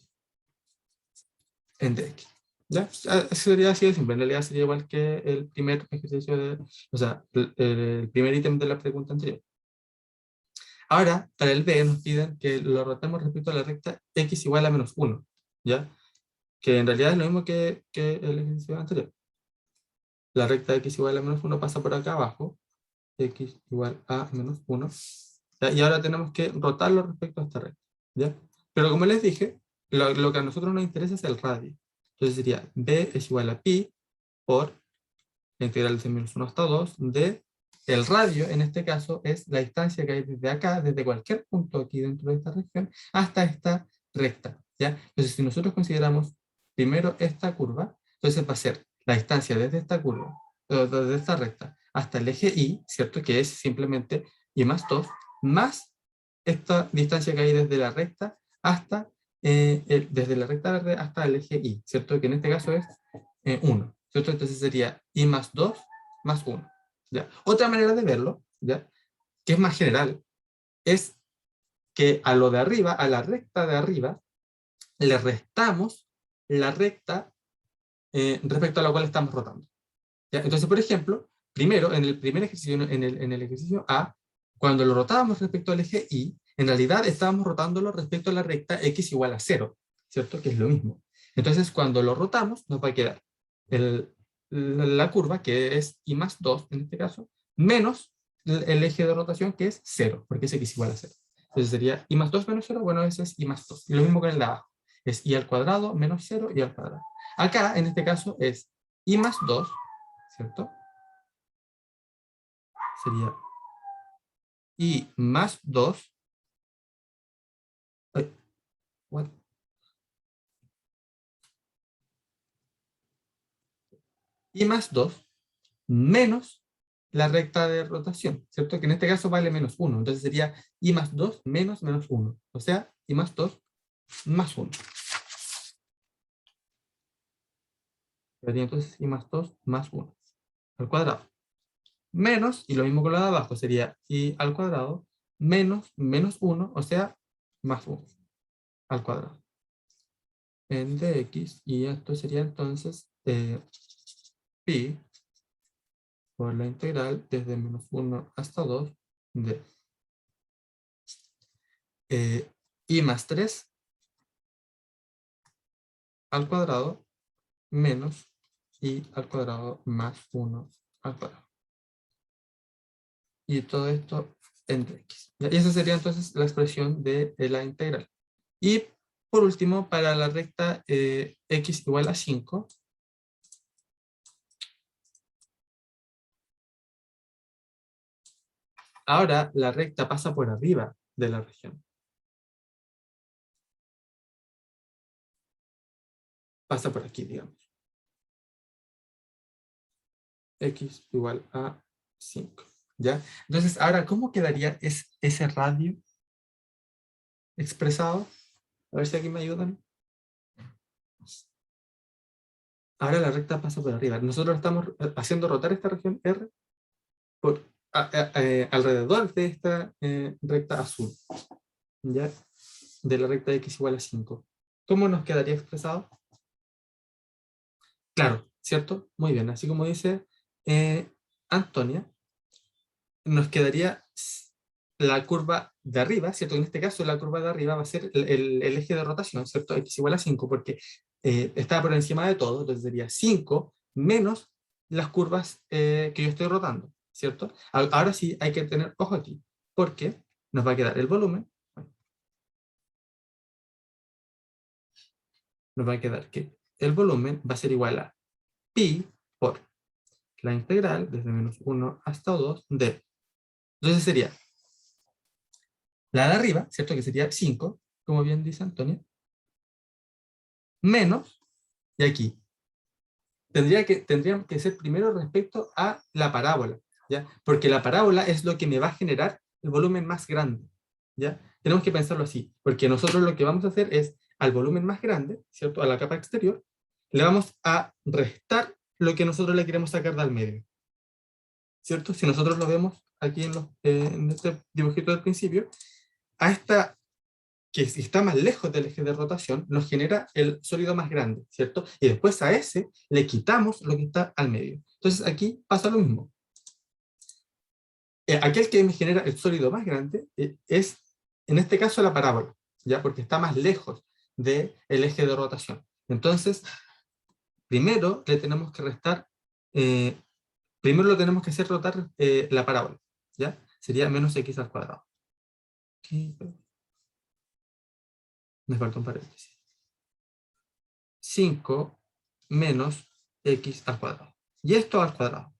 en dx. ¿Ya? Sería así de simple. En realidad sería igual que el primer ejercicio o sea, el primer ítem de la pregunta anterior. Ahora, para el B nos piden que lo rotemos respecto a la recta x igual a menos 1, ¿ya? Que en realidad es lo mismo que el ejercicio anterior. La recta x igual a menos 1 pasa por acá abajo, x igual a menos 1, ¿ya? Y ahora tenemos que rotarlo respecto a esta recta, ¿ya? Pero como les dije, lo que a nosotros nos interesa es el radio. Entonces sería b es igual a pi por la integral de menos 1 hasta 2 de el radio en este caso es la distancia que hay desde acá, desde cualquier punto aquí dentro de esta región, hasta esta recta, ¿ya? Entonces, si nosotros consideramos primero esta curva, entonces va a ser la distancia desde esta curva, desde esta recta, hasta el eje Y, ¿cierto? Que es simplemente Y más 2, más esta distancia que hay desde la recta hasta, desde la recta verde hasta el eje Y, ¿cierto? Que en este caso es 1, ¿cierto? Entonces sería Y más 2 más 1, ¿ya? Otra manera de verlo, ¿ya? Que es más general, es que a lo de arriba, a la recta de arriba, le restamos la recta respecto a la cual estamos rotando, ¿ya? Entonces, por ejemplo, primero, en el primer ejercicio, en el ejercicio A, cuando lo rotábamos respecto al eje Y, en realidad estábamos rotándolo respecto a la recta x igual a 0, ¿cierto? Que es lo mismo. Entonces, cuando lo rotamos, nos va a quedar la curva, que es y más 2 en este caso, menos el eje de rotación, que es 0, porque es x igual a 0. Entonces sería y más 2 menos 0, bueno, ese es y más 2. Y lo mismo que en el de abajo, es y al cuadrado menos 0 y al cuadrado. Acá, en este caso, es y más 2, ¿cierto? Sería y más 2. Ay, what? Y más 2 menos la recta de rotación, ¿cierto? Que en este caso vale menos 1. Entonces sería y más 2 menos menos 1. O sea, y más 2 más 1. Sería entonces y más 2 más 1 al cuadrado. Menos, y lo mismo con lo de abajo, sería y al cuadrado menos menos 1, o sea, más 1 al cuadrado. En dx, y esto sería entonces pi por la integral desde menos 1 hasta 2 de y más 3 al cuadrado menos y al cuadrado más 1 al cuadrado. Y todo esto entre x. Y esa sería entonces la expresión de la integral. Y por último, para la recta x igual a 5, ahora la recta pasa por arriba de la región. Pasa por aquí, digamos. X igual a 5. ¿Ya? Entonces, ahora, ¿cómo quedaría ese radio expresado? A ver si aquí me ayudan. Ahora la recta pasa por arriba. Nosotros estamos haciendo rotar esta región R por, alrededor de esta recta azul, ¿ya? De la recta x igual a 5. ¿Cómo nos quedaría expresado? Claro, ¿cierto? Muy bien. Así como dice Antonia, nos quedaría la curva de arriba, ¿cierto? En este caso la curva de arriba va a ser el eje de rotación, ¿cierto? X igual a 5, porque está por encima de todo, entonces sería 5 menos las curvas que yo estoy rotando, ¿cierto? Ahora sí hay que tener ojo aquí, porque nos va a quedar el volumen, nos va a quedar que el volumen va a ser igual a pi por la integral desde menos 1 hasta 2 de. Entonces sería la de arriba, ¿cierto? Que sería 5, como bien dice Antonio, menos, y aquí, tendría que ser primero respecto a la parábola, ¿ya? Porque la parábola es lo que me va a generar el volumen más grande, ¿ya? Tenemos que pensarlo así, porque nosotros lo que vamos a hacer es, al volumen más grande, ¿cierto? A la capa exterior, le vamos a restar lo que nosotros le queremos sacar del medio, ¿cierto? Si nosotros lo vemos aquí en este dibujito del principio, a esta que si está más lejos del eje de rotación, nos genera el sólido más grande, ¿cierto? Y después a ese le quitamos lo que está al medio. Entonces aquí pasa lo mismo. Aquel que me genera el sólido más grande es, en este caso, la parábola, ¿ya? Porque está más lejos del eje de rotación. Entonces, primero le tenemos que restar, primero lo tenemos que hacer rotar la parábola, ¿ya? Sería menos x al cuadrado. Okay. Me falta un paréntesis. 5 menos x al cuadrado. Y esto al cuadrado.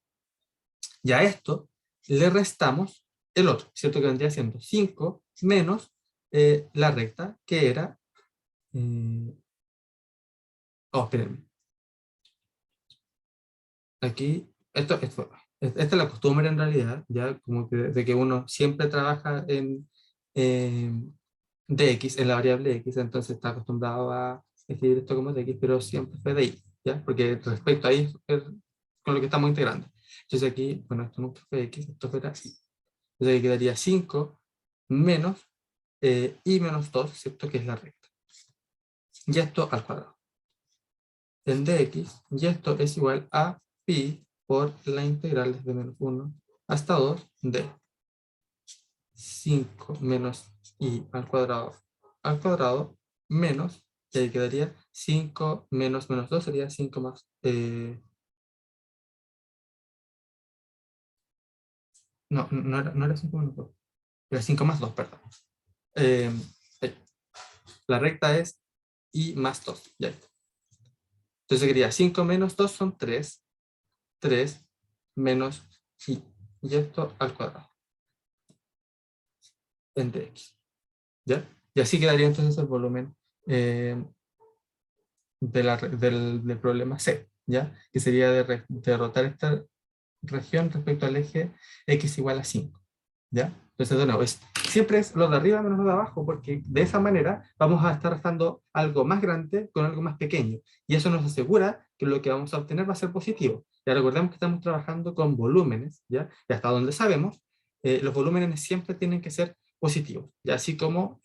Ya esto le restamos el otro, ¿cierto? Que vendría siendo 5 menos la recta, que era... oh, espérenme. Aquí, esta es la costumbre en realidad, ya como que de que uno siempre trabaja en dx, en la variable x, entonces está acostumbrado a escribir esto como dx, pero siempre fue de y, ¿ya? Porque respecto a y es con lo que estamos integrando. Entonces aquí, bueno, esto nunca fue x, esto fuera y. Entonces aquí quedaría 5 menos y menos 2, ¿cierto? Que es la recta. Y esto al cuadrado. En dx, y esto es igual a pi por la integral desde menos 1 hasta 2 de 5 menos i al cuadrado menos, y ahí quedaría 5 menos menos 2 sería 5 más, no era 5 menos 2, era 5 más 2, perdón. Eh, ahí. La recta es i más 2, ya está. Entonces quería 5 menos 2 son 3, 3 menos i, y esto al cuadrado, en dx, ¿ya? Y así quedaría entonces el volumen eh, del problema C, ¿ya? Que sería de rotar esta región respecto al eje x igual a 5, ¿ya? Entonces, de nuevo, siempre es lo de arriba menos lo de abajo, porque de esa manera vamos a estar restando algo más grande con algo más pequeño, y eso nos asegura que lo que vamos a obtener va a ser positivo. Ya recordemos que estamos trabajando con volúmenes, ¿ya? Y hasta donde sabemos, los volúmenes siempre tienen que ser positivos, ¿ya? Así como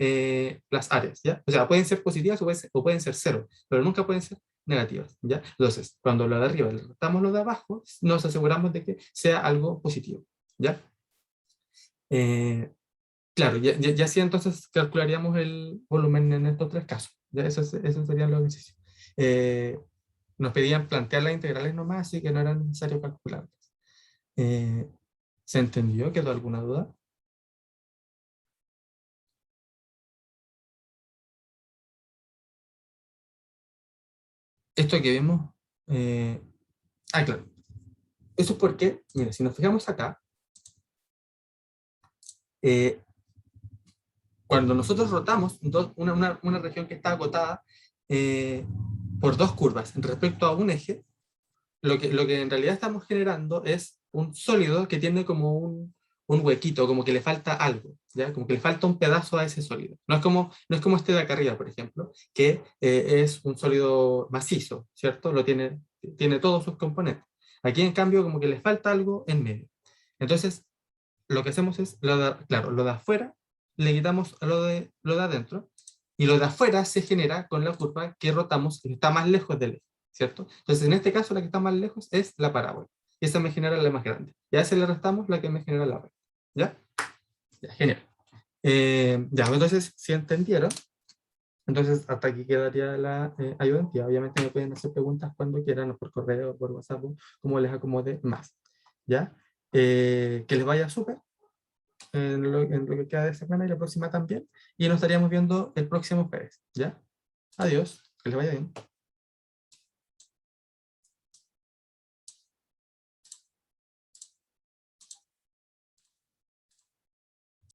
las áreas, ¿ya? O sea, pueden ser positivas o pueden ser cero, pero nunca pueden ser negativas, ¿ya? Entonces, cuando lo de arriba le restamos lo de abajo, nos aseguramos de que sea algo positivo, ¿ya? Eh, claro, ya sí entonces calcularíamos el volumen en estos tres casos, ¿ya? Eso serían los ejercicios. Eh, nos pedían plantear las integrales nomás, así que no era necesario calcularlas. Eh, ¿Se entendió? ¿Quedó alguna duda? Esto que vemos... eh, claro. Eso es porque, mira, si nos fijamos acá, eh, cuando nosotros rotamos una región que está acotada eh, por dos curvas respecto a un eje, lo que en realidad estamos generando es un sólido que tiene como un huequito, como que le falta algo, ¿ya? Como que le falta un pedazo a ese sólido. No es como este de acá arriba, por ejemplo, que es un sólido macizo, ¿cierto? Tiene todos sus componentes. Aquí, en cambio, como que le falta algo en medio. Entonces, lo que hacemos es, claro, lo de afuera le quitamos a lo de adentro, y lo de afuera se genera con la curva que rotamos, que está más lejos del eje, ¿cierto? Entonces, en este caso, la que está más lejos es la parábola, y esa me genera la más grande. Y a esa le restamos la que me genera la recta, ¿ya? Ya, genial. Ya, entonces, si entendieron, entonces hasta aquí quedaría la ayudantía. Obviamente me pueden hacer preguntas cuando quieran, o por correo, o por WhatsApp, o como les acomode más, ¿ya? Que les vaya súper en lo que queda de semana y la próxima también. Y nos estaríamos viendo el próximo jueves, ¿ya? Adiós, que les vaya bien.